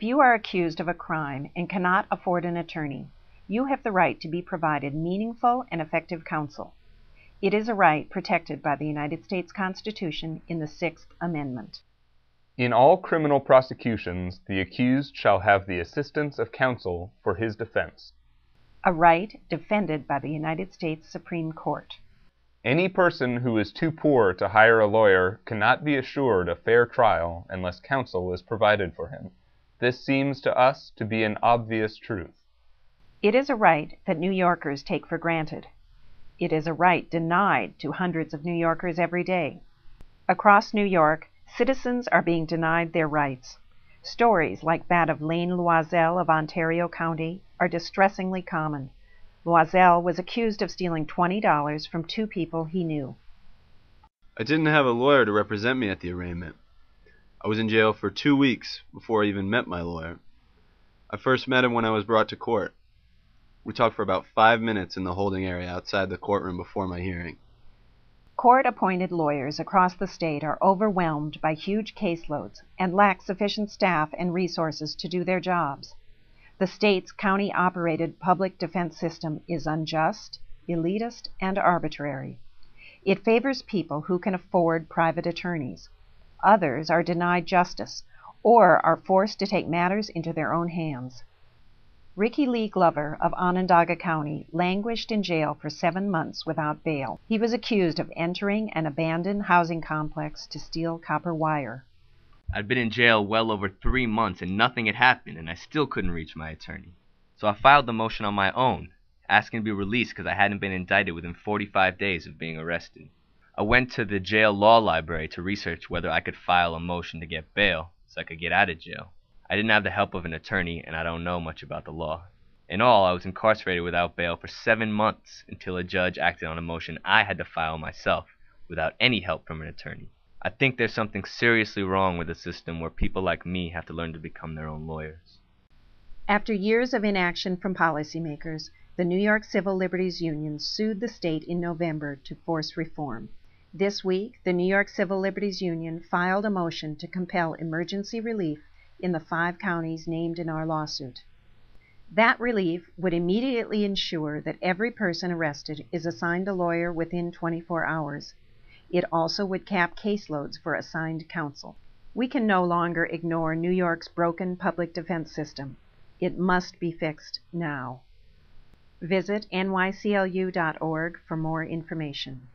If you are accused of a crime and cannot afford an attorney, you have the right to be provided meaningful and effective counsel. It is a right protected by the United States Constitution in the Sixth Amendment. In all criminal prosecutions, the accused shall have the assistance of counsel for his defense. A right defended by the United States Supreme Court. Any person who is too poor to hire a lawyer cannot be assured a fair trial unless counsel is provided for him. This seems to us to be an obvious truth. It is a right that New Yorkers take for granted. It is a right denied to hundreds of New Yorkers every day. Across New York, citizens are being denied their rights. Stories like that of Lane Loisel of Ontario County are distressingly common. Loisel was accused of stealing $20 from two people he knew. I didn't have a lawyer to represent me at the arraignment. I was in jail for 2 weeks before I even met my lawyer. I first met him when I was brought to court. We talked for about 5 minutes in the holding area outside the courtroom before my hearing. Court-appointed lawyers across the state are overwhelmed by huge caseloads and lack sufficient staff and resources to do their jobs. The state's county-operated public defense system is unjust, elitist, and arbitrary. It favors people who can afford private attorneys. Others are denied justice or are forced to take matters into their own hands. Ricky Lee Glover of Onondaga County languished in jail for 7 months without bail. He was accused of entering an abandoned housing complex to steal copper wire. I'd been in jail well over 3 months and nothing had happened, and I still couldn't reach my attorney. So I filed the motion on my own, asking to be released because I hadn't been indicted within 45 days of being arrested. I went to the jail law library to research whether I could file a motion to get bail so I could get out of jail. I didn't have the help of an attorney, and I don't know much about the law. In all, I was incarcerated without bail for 7 months until a judge acted on a motion I had to file myself without any help from an attorney. I think there's something seriously wrong with a system where people like me have to learn to become their own lawyers. After years of inaction from policymakers, the New York Civil Liberties Union sued the state in November to force reform. This week, the New York Civil Liberties Union filed a motion to compel emergency relief in the 5 counties named in our lawsuit. That relief would immediately ensure that every person arrested is assigned a lawyer within 24 hours. It also would cap caseloads for assigned counsel. We can no longer ignore New York's broken public defense system. It must be fixed now. Visit NYCLU.org for more information.